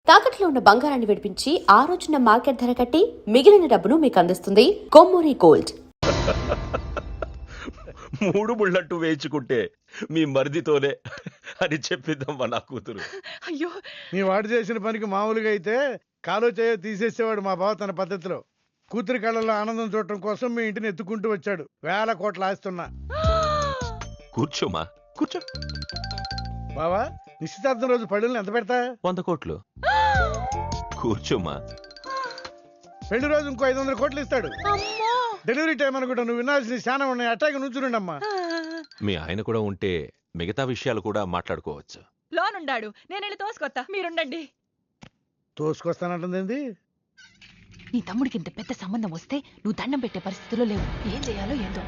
తాకట్లో ఉన్న బంగారాన్ని విడిపించి ఆ రోజున మార్కెట్ ధర కట్టి మిగిలిన డబ్బును మీకు అందిస్తుంది కొమ్మూరి గోల్డ్. మూడు ముళ్ళట్టు వేయించుకుంటే మీ మరిదితోనే అని చెప్పిద్దమ్మా నా కూతురు. అయ్యో, మీ వాడు చేసిన పనికి మామూలుగా అయితే కాలో చేయ తీసేసేవాడు మా బావ తన పద్ధతిలో. కూతురి కళ్ళలో ఆనందం చూడటం కోసం మీ ఇంటిని ఎత్తుకుంటూ వచ్చాడు. 1000 కోట్లు ఆస్తున్నా. కూర్చోమా, కూర్చో. బావా, నిశ్చితార్థం రోజు పళ్ళుల్ని ఎంత పెడతా? 100 కోట్లు. కూర్చోమా. పెళ్లి రోజు ఇంకో 500 కోట్లు ఇస్తాడు. డెలివరీ టైం అనుకుంటా. నువ్వు వినాల్సిన చాలా ఉన్నాయి. అట్టాగే నుంచుండమ్మా. మీ ఆయన కూడా ఉంటే మిగతా విషయాలు కూడా మాట్లాడుకోవచ్చు. లోనుండాడు, నేను వెళ్ళి తోసుకొత్తా, మీరుండండి. తోసుకొస్తానంటుంది. నీ తమ్ముడికి ఇంత పెద్ద సంబంధం వస్తే నువ్వు దండం పెట్టే పరిస్థితిలో లేవు. ఏం చేయాలో ఏందో.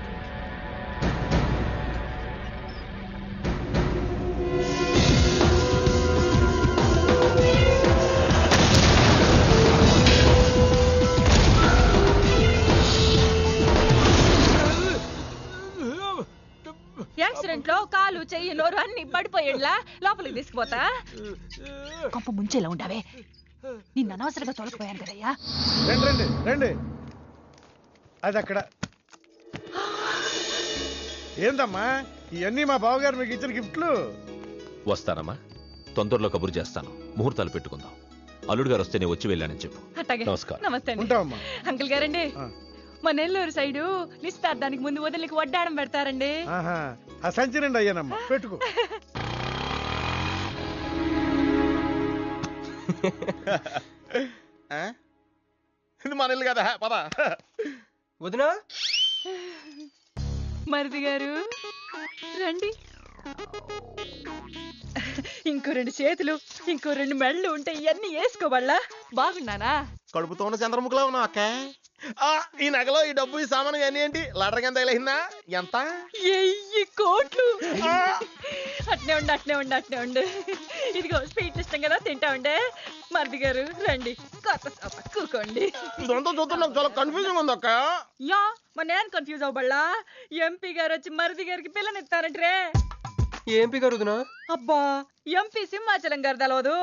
యాక్సిడెంట్ లో కాలు చెయ్యి నోరు అన్ని పడిపోయేలా లోపలికి తీసుకుపోతా. కొంప ముంచేలా ఉండవే. నిన్ను అనవసరంగా తోలకపోయాను కదయ్యా. రండి రండి రండి. అది అక్కడ. ఏందమ్మా ఇవన్నీ మా బావగారు మీకు ఇచ్చిన గిఫ్ట్లు? వస్తానమ్మా, తొందరలో కబురు చేస్తాను. ముహూర్తాలు పెట్టుకుందాం. అల్లుడు గారు వస్తే నేను వచ్చి వెళ్ళానని చెప్పు. అట్టాగే. నమస్కారం. నమస్తే అండి. ఉంటావమ్మా. అంకుల్ గారండి, మా నెల్లూరు సైడు నిశ్చితార్థానికి ముందు వదిలికి వడ్డాడం పెడతారండి. ఆహా, ఆ సంచి నిండి అయ్యానమ్మా, పెట్టుకో. ఇది మన ఇల్లు కదా, పద. వదినా, మరిది గారు రండి. ఇంకో 2 చేతులు, ఇంకో 2 మెళ్ళు ఉంటే ఇవన్నీ వేసుకోవాలా? బాగున్నానా? కడుపుతో ఉన్న చంద్రముఖలా ఉన్నావు అక్క. ఈ నగలో ఈ డబ్బు ఈ సామాను అన్ని ఏంటి? లాటరీ ఎంత తగిలిందా? ఎంత? 1000 కోట్లు. అట్నే ఉండు, అట్నే ఉండు, అట్నే ఉండు. ఇదిగో స్వీట్ ఇష్టం కదా, తింటా ఉండే. మరిది గారు రండి, కొత్త సోఫ కూకోండి. ఇదంతా చూస్తే నాకు చాలా కన్ఫ్యూజింగ్ ఉంది అక్క. యా, మా నేను కన్ఫ్యూజ్ అవ్వబల్లా. ఎంపీ గారు వచ్చి మరిది గారికి పిల్లనిస్తారంటే. ఏంపి గారుదునా? అబ్బా, ఎంపీ సింహాచలం గారు తెలవదు?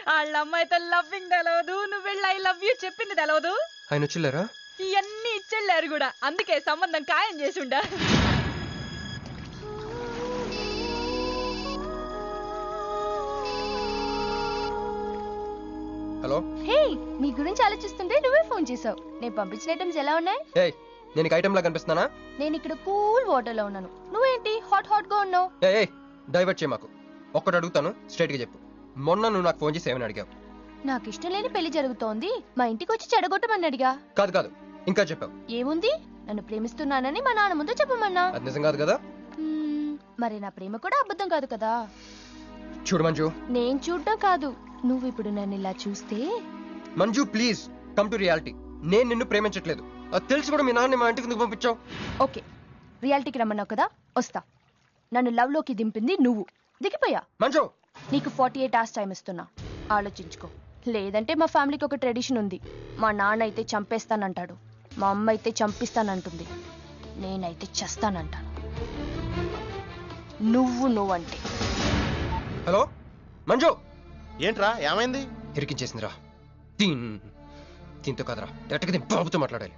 వాళ్ళ అమ్మాయితో లవ్వింగ్ తెలవదు, నువ్వు వెళ్ళి ఐ లవ్ యూ చెప్పింది తెలవదు. ఆయన వచ్చిల్లారా? ఇవన్నీ ఇచ్చెళ్ళారు కూడా, అందుకే సంబంధం ఖాయం చేసి ఉండా. హలో. హే, నీ గురించి ఆలోచిస్తుంటే నువ్వే ఫోన్ చేసావు. నేను పంపించిన ఐటమ్స్ ఎలా ఉన్నాయి? ఏయ్, నేను ఐటమ్ లా కనిపిస్తున్నానా? నేను ఇక్కడ కూల్ వాటర్ లో ఉన్నాను, నువ్వేంటి హాట్ హాట్ గా ఉన్నావు? ఏయ్, డైవర్ట్ చేయ మాకు. ఒక్కటి అడుగుతాను, స్ట్రైట్ గా చెప్పు. మొన్న నువ్వు నాకు ఫోన్ చేసి ఏమని అడిగావు? నాకు ఇష్టం లేని పెళ్లి జరుగుతోంది, మా ఇంటికి వచ్చి చెడగొట్టమని అడిగా. కాదు కాదు, ఇంకా చెప్పావు. ఏముంది, నన్ను ప్రేమిస్తున్నానని మా నాన్న ముందు చెప్పమన్నా. అది నిజం కాదు కదా? మరి నా ప్రేమ కూడా అబద్ధం కాదు కదా? చూడు మంజు. నేను చూడడం కాదు, నువ్వు ఇప్పుడు నన్ను ఇలా చూస్తే. Manju please come to reality. నేను నిన్ను ప్రేమించట్లేదు. అది తెలిసి కూడా మీ నాన్న మా ఇంటికి ఎందుకు పంపించావు? ఓకే, రియాలిటీకి రమ్మన్నావు కదా, వస్తా. నన్ను లవ్ లోకి దింపింది నువ్వు, దిగిపోయా. మంజు, నీకు 48 hours టైం ఇస్తున్నా, ఆలోచించుకో. లేదంటే మా ఫ్యామిలీకి ఒక ట్రెడిషన్ ఉంది. మా నాన్న అయితే చంపేస్తానంటాడు, మా అమ్మ అయితే చంపిస్తానంటుంది, నేనైతే చస్తానంటాను. నువ్వంటే. హలో మంజు. ఏంట్రా, ఏమైంది? ఇరికించేసిందిరా. దీంతో కదరా, డైరెక్ట్గా దీని బాబుతో మాట్లాడాలి.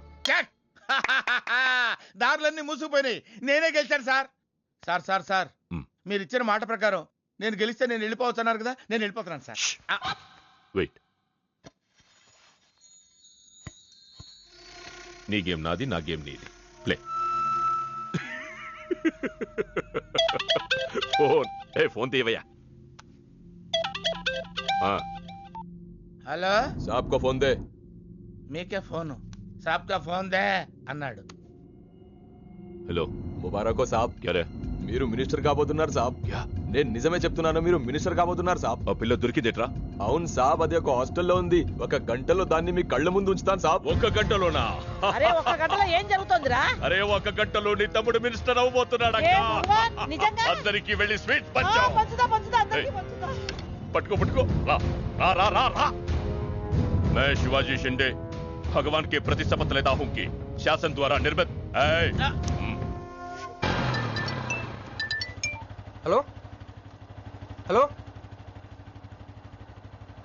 దారులన్నీ మూసుకుపోయినాయి. నేనే గెలిచాను సార్. సార్ సార్ సార్ మీరు ఇచ్చిన మాట ప్రకారం నేను గెలిస్తే నేను వెళ్ళిపోవచ్చు అన్నారు కదా, నేను వెళ్ళిపోతున్నాను సార్. వెయిట్. నీ గేమ్ నాది, నా గేమ్ నీది. ప్లే. ఫోన్ తీయవయ్యా. హలో, సాబ్ కో ఫోన్ దే. మీకే ఫోను. సాబ్ కా ఫోన్ దే అన్నాడు. హలో, ముబారక్ సాబ్. క్యారే, మీరు మినిస్టర్ కాబోతున్నారు సాబ్. నేను నిజమే చెప్తున్నాను, మీరు మినిస్టర్ కాబోతున్నారు సాబ్. ఆ పిల్ల దొరికిందేట్రా? అవును సాబ్, అది ఒక హాస్టల్లో ఉంది. 1 గంటలో దాన్ని మీ కళ్ళ ముందు ఉంచుతాను సాబ్. 1 గంటలోనా? అరే 1 గంటలో ఏం జరుగుతుందిరా? అరే 1 గంటలో నీ తమ్ముడు మినిస్టర్ అవబోతున్నాడు. అందరికి వెళ్ళి స్వీట్ పంచు. పట్టుకో. రా. मैं शिवाजी शिंदे भगवान के प्रति शपथ लेता हूं कि शासन द्वारा निर्मित। హలో హలో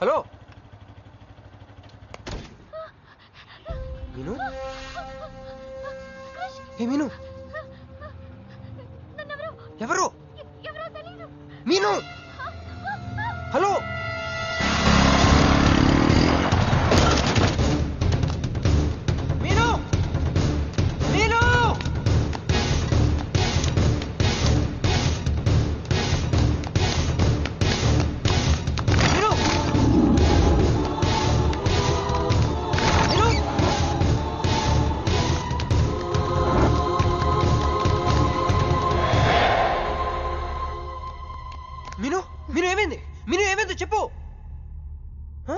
హలో మీను ఏ మీను ఎవరు మీను హలో మీను మీను మీను మీను మీను మీను ఏమైంది మీను ఏమైంది చెప్పు హ?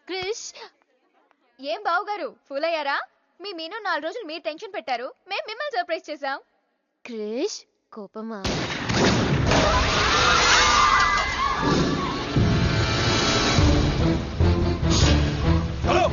క్రిష్ ఏం బావగారు ఫూల్ అయ్యారా? మీ మీను 4 రోజులు మీరు టెన్షన్ పెట్టారు, మేము మిమ్మల్ని సర్ప్రైజ్ చేసాం. క్రిష్ కోపమా? హలో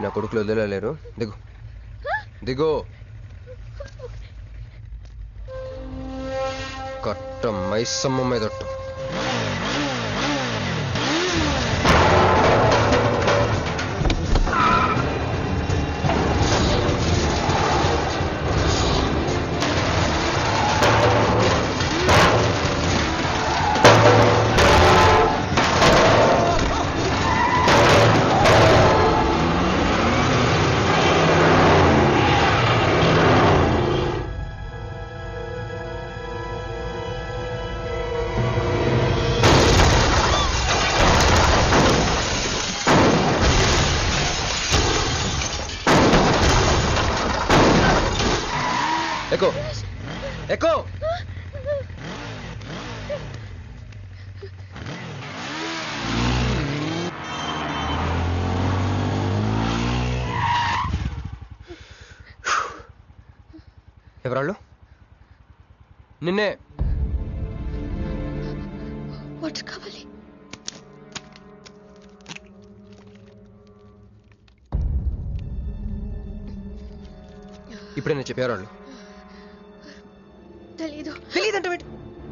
నా కొడుకులు వదిలేలేరు. దిగు దిగు. కట్ట మైసమ్మ మీదట్టు. ఎక్కు ఎక్కు. ఎవరాళ్ళు? నిన్నే. వాటర్ కావాలి. ఇప్పుడైనా చెప్పేవాళ్ళు. తెలీదు.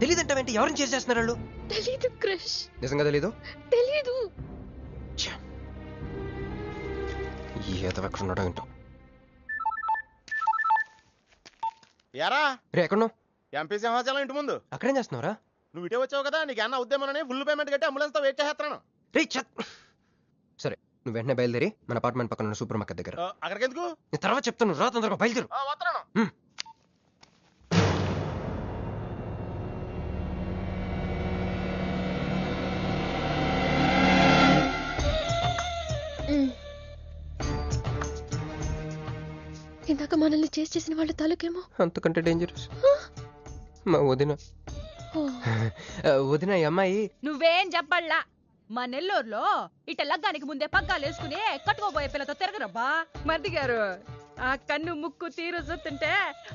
తెలీదంటావేంటి? ఎవరిని చేసి చేస్తున్నారు వాళ్ళు? తెలీదు క్రిష్. నిజంగా తెలీదు? తెలీదు. ఏదో ఎక్కడ ఉన్నాడో ఏంటో. ఎరా రే ఎక్కడున్నావు? ఎంపీ సింహాచలం ఇంటి ముందు. అక్కడేం చేస్తున్నావురా? నువ్వు ఇటే వచ్చావు కదా, నీకు అన్న ఉద్యమని ఫుల్ పేమెంట్ కట్టి అంబులెన్స్ తో వెయిట్ చేస్తున్నాను. రే సరే, నువ్వు వెంటనే బయలుదేరి మన అపార్ట్మెంట్ పక్కన ఉన్న సూపర్ మార్కెట్ దగ్గర. అక్కడికి ఎందుకు? నేను తర్వాత చెప్తాను, రా తొందరగా బయలుదేరు. వస్తున్నాను. ఇందాక మనల్ని చేసిన వాళ్ళ తాలూకేమో. అంతకంటే డేంజరస్ మా వదిన. వదిన ఈ అమ్మాయి. నువ్వేం చెప్పల్లా. మా నెల్లూరులో ఇట లగ్గానికి ముందే పగ్గాలు వేసుకుని కట్టుకోబోయే పిల్లతో తిరగరబ్బా. మరిది గారు, ఆ కన్ను ముక్కు తీరు చూస్తుంటే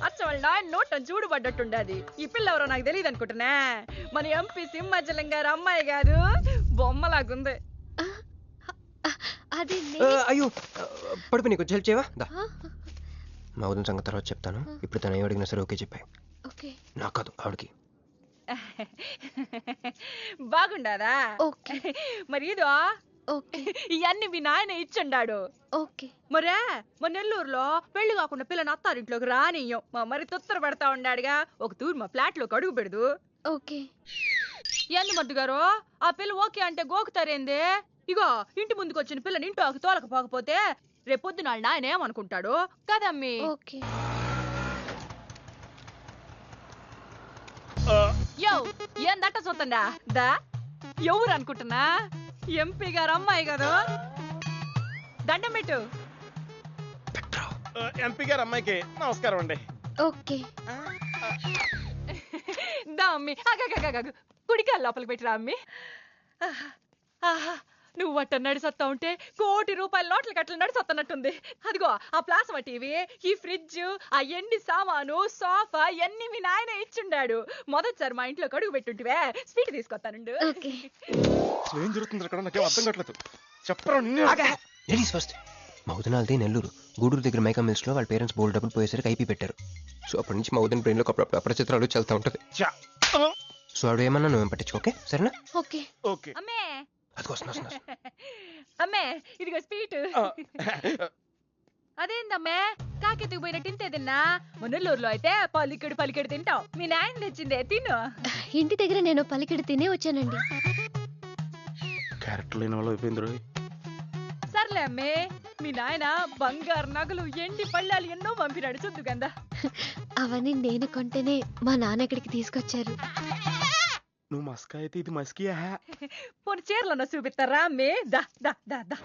అచ్చ వాళ్ళ నాయన నోట చూడుబడ్డట్టుండది. ఈ పిల్ల ఎవరో నాకు తెలియదు అనుకుంటున్నా. మన ఎంపీ సింహాచలం గారు అమ్మాయి కాదు, బొమ్మలాగుంది. అది అయ్యో పడిపోయి నీకు హెల్ప్ చేయవా? దా. మా వదిన సంగతి తర్వాత చెప్తాను. ఇప్పుడు తను ఏం అడిగినా సరే ఓకే చెప్పాయి. ఓకే. నాకు కాదు, ఆవిడకి. బాగుండాదా? ఓకే. మరి ఇదో ఓకే. ఇవన్నీ మీ నాయన ఇచ్చుండాడు. ఓకే. మరే మా నెల్లూరులో పెళ్లి కాకుండా పిల్లని అత్తారింట్లోకి రానియ్యం. మా మరి తొత్తర పెడతా ఉండాడుగా, ఒక తూరు మా ఫ్లాట్ లోకి అడుగు పెడదు. ఓకే. ఎందు మద్దు గారు, ఆ పిల్ల ఓకే అంటే గోకుతారేంది? ఇగో ఇంటి ముందుకు వచ్చిన పిల్లని ఇంట్లోకి తోలకపోకపోతే రేపొద్దున వాళ్ళ నాయన ఏమనుకుంటాడు కదమ్మీ? ఓకే. యో ఏందట్ట చూతండా దా, ఎవరు అనుకుంటున్నా? ఎంపీ గారు అమ్మాయి కదా. దండం పెట్టు. ఎంపీ గారు అమ్మాయికి నమస్కారం అండి. ఓకే. దా అమ్మి, కుడికాయ లోపలికి పెట్టిరా అమ్మి. నువ్వు అట్ట నడిసొత్తా ఉంటే ₹1 కోటి నోట్ల కట్టలు నడిసొత్తనట్టుంది. అదిగో ఆ ప్లాస్మా టీవీ, ఈ ఫ్రిడ్జ్, ఆ ఎండి సామాను, సోఫా ఎన్ని మీ నాయన ఇచ్చుండాడు. మొదటిసారి మా ఇంట్లో కడుగు పెట్టుంటివే, స్వీట్ తీసుకొస్తానుండు. ఏం జరుగుతుంది అక్కడ? నాకేం అర్థం కావట్లేదు. చెప్పరా. Ladies first. మా వదినాలది నెల్లూరు. గూడూరు దగ్గర మైకా మిల్స్ లో వాళ్ళ పేరెంట్స్ బోల్డ్ డబ్బులు పోయేసరికి ఐపీ పెట్టారు. సో అప్పటి నుంచి మా వదిన బ్రెయిన్ లో అప్పుడప్పుడు అపరిచిత్రాలు చల్తా ఉంటది. సో ఆవిడ ఏమన్నా నువ్వేం పట్టించు. ఓకే సరేనా? ఓకే. ఓకే. అమ్మే, అది వస్తున్నా. అమ్మే ఇదిగో స్వీట్. అదేందమ్మే కాకెత్తుకు పోయినట్టు ఇంతే తిన్నా? మునల్లూరులో అయితే పలికెడు తింటావు. మీ నాయన తెచ్చిందే తిను. ఇంటి దగ్గర నేను పలికిడి తినే వచ్చానండి. క్యారెక్టర్ లేని వాళ్ళు అయిపోయింది. సర్లే అమ్మే, మీ నాయన బంగారు నగలు, ఎండి పళ్ళాలు ఎన్నో పంపినాడు చూద్దు గందా. అవన్నీ నేను కొంటేనే మా నాన్న ఇక్కడికి తీసుకొచ్చారు. నువ్వు మస్కా అయితే ఇది మస్కియా? పోనీ చీరలన్నా చూపిస్తారా అమ్మే? దా దా దా దా.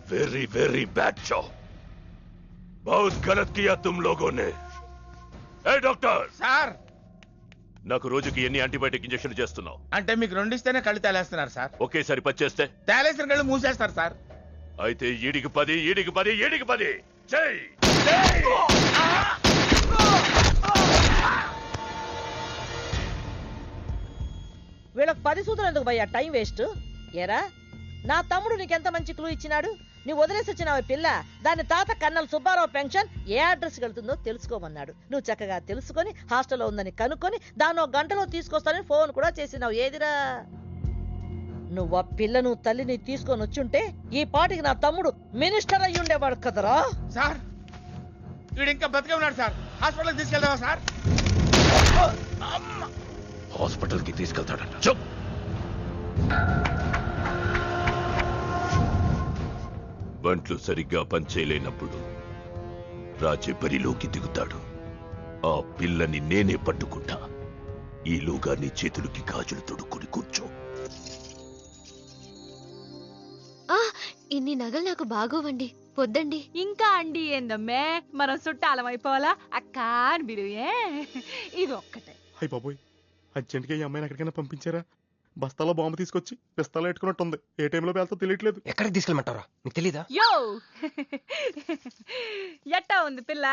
Very very bad job. बहुत गलत किया तुम लोगों ने. ए डॉक्टर సార్, నాకు రోజుకి ఎన్ని యాంటీబయాటిక్ ఇంజెక్షన్లు చేస్తున్నావు? అంటే మీకు 2 ఇస్తేనే కళ్ళు తేలేస్తున్నారు సార్. ఒకేసారి 10 చేస్తే తేలేసిన కళ్ళు మూసేస్తారు సార్. అయితే ఈడికి 10 ఈడికి 10 ఈడికి 10 చెయ్. వీళ్ళకి 10 సూత్రం ఎందుకు భయ్యా టైం వేస్ట్? ఏరా, నా తమ్ముడు నీకెంత మంచి క్లూ ఇచ్చినాడు. నువ్వు వదిలేసి వచ్చినావు పిల్ల. దాని తాత కన్నల సుబ్బారావు పెన్షన్ ఏ అడ్రస్ వెళ్తుందో తెలుసుకోమన్నాడు. నువ్వు చక్కగా తెలుసుకొని హాస్టల్లో ఉందని కనుక్కొని దాన్ని 1 గంటలో తీసుకొస్తానని ఫోన్ కూడా చేసినావు. ఏదిరా, నువ్వు ఆ పిల్లను తల్లిని తీసుకొని వచ్చుంటే ఈ పాటికి నా తమ్ముడు మినిస్టర్ అయ్యి ఉండేవాడు కదరా. సార్, వీడు ఇంకా బతికే ఉన్నాడు సార్. హాస్పిటల్కి తీసుకెళ్దామా సార్? హాస్పిటల్ కి తీసుకెళ్తాడంట. చెప్. బంట్లు సరిగ్గా పనిచేయలేనప్పుడు రాజే బరిలోకి దిగుతాడు. ఆ పిల్లని నేనే పట్టుకుంటా. ఈలోగా నీ చేతులకి గాజులు తొడుక్కుని కూర్చో. ఇన్ని నగలు నాకు బాగోవండి, వద్దండి. ఇంకా అండి ఏందమ్మే, మనం చుట్టాలం అయిపోవాలా అక్క అని బిలువే. ఇది ఒక్కటే. అయ్యి బాబోయ్, అర్జెంట్గా ఈ అమ్మాయిని ఎక్కడికైనా పంపించారా? బస్తాలో బాంబు తీసుకొచ్చి పిస్తాలో పెట్టుకున్నట్టుంది. ఏ టైంలో వెళ్తా తెలియట్లేదు. ఎక్కడికి తీసుకెళ్ళమంటారా? నీకు తెలీదా? యో ఎట్టా ఉంది పిల్ల?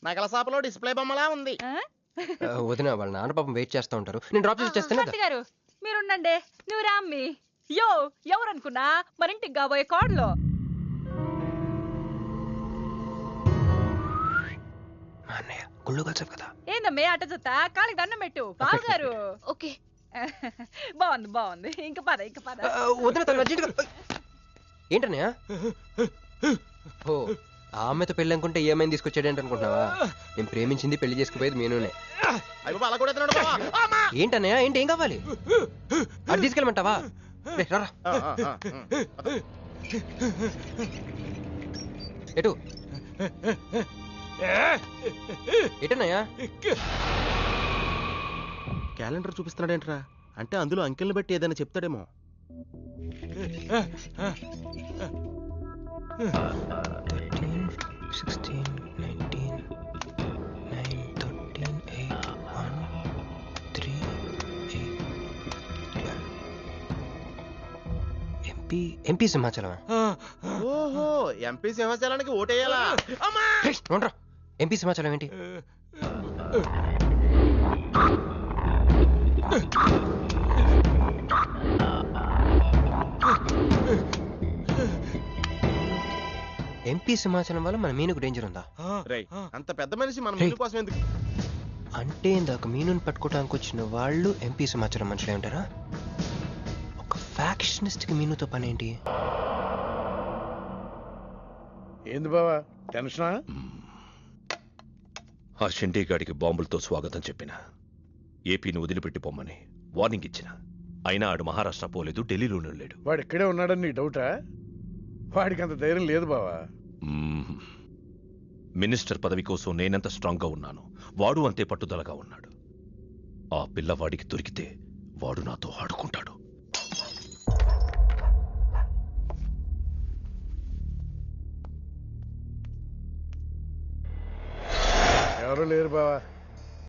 నగల షాపులో డిస్ప్లే బొమ్మలా ఉంది. వదిన, వాళ్ళ నాన్న పాపం వెయిట్ చేస్తూ ఉంటారు. నేను డ్రాప్ చేసి చేస్తాను. సత్తి గారు మీరుండండి, నువ్వు రామ్మి. యో ఎవరనుకున్నా మరింటికి కాబోయే కోడలు. మా అన్నయ్య గుళ్ళు కలిసావు కదా. ఏందమ్మే అట్ట చూస్తా, కాళ్ళకి దండం పెట్టు. బావగారు ఓకే. బాగుంది బాగుంది. ఇంక పద ఇంక పద. వదిన, తను అర్జెంటుగా. ఏంటన్నయ్య? ఓ, ఆ అమ్మాయితో పెళ్ళి అనుకుంటే ఈ అమ్మాయిని తీసుకొచ్చాడేంటి అనుకుంటున్నావా? నేను ప్రేమించింది పెళ్లి చేసుకుపోయేది మీనునే. అలా కూడా ఎత్తున్నాడు బావా. ఏంటన్నయ్య? ఏంటి, ఏం కావాలి? అది తీసుకెళ్ళమంటావా? రే, రారా. ఎటు ఎటన్నయ్యా? క్యాలెండర్ చూపిస్తున్నాడేంట్రా? అంటే అందులో అంకెల్ని బట్టి ఏదైనా చెప్తాడేమో. 16, 19, 9, 13, 8, 1, 3, 8, 12. ఎంపీ సింహాచలం. ఓహో, ఎంపీ సింహాచలానికి ఓటేయాలా? ఎంపీ సింహాచలం ఏంటి? ఎంపీ సింహాచలం వల్ల మన మీనుకు డేంజర్ ఉందా? అంత పెద్ద మనిషి మన మీను కోసం ఎందుకు? అంటే ఇందాక మీనుని పట్టుకోవడానికి వచ్చిన వాళ్ళు ఎంపీ సింహాచలం మనుషులే ఉంటారా? ఒక ఫ్యాక్షనిస్ట్ కి మీనుతో పని ఏంటి? ఏంది బావా టెన్షనా? ఆ షిండే గాడికి బాంబులతో స్వాగతం చెప్పిన, ఏపీని వదిలిపెట్టి పొమ్మని వార్నింగ్ ఇచ్చిన. అయినా ఆడు మహారాష్ట్ర పోలేదు, ఢిల్లీలోనే లేడు. వాడు ఇక్కడే ఉన్నాడని నీ డౌటా? వాడికి అంత ధైర్యం లేదు బావా. మినిస్టర్ పదవి కోసం నేనెంత స్ట్రాంగ్గా ఉన్నాను, వాడు అంతే పట్టుదలగా ఉన్నాడు. ఆ పిల్లవాడికి దొరికితే వాడు నాతో ఆడుకుంటాడు. ఎవరూ లేరు బావా.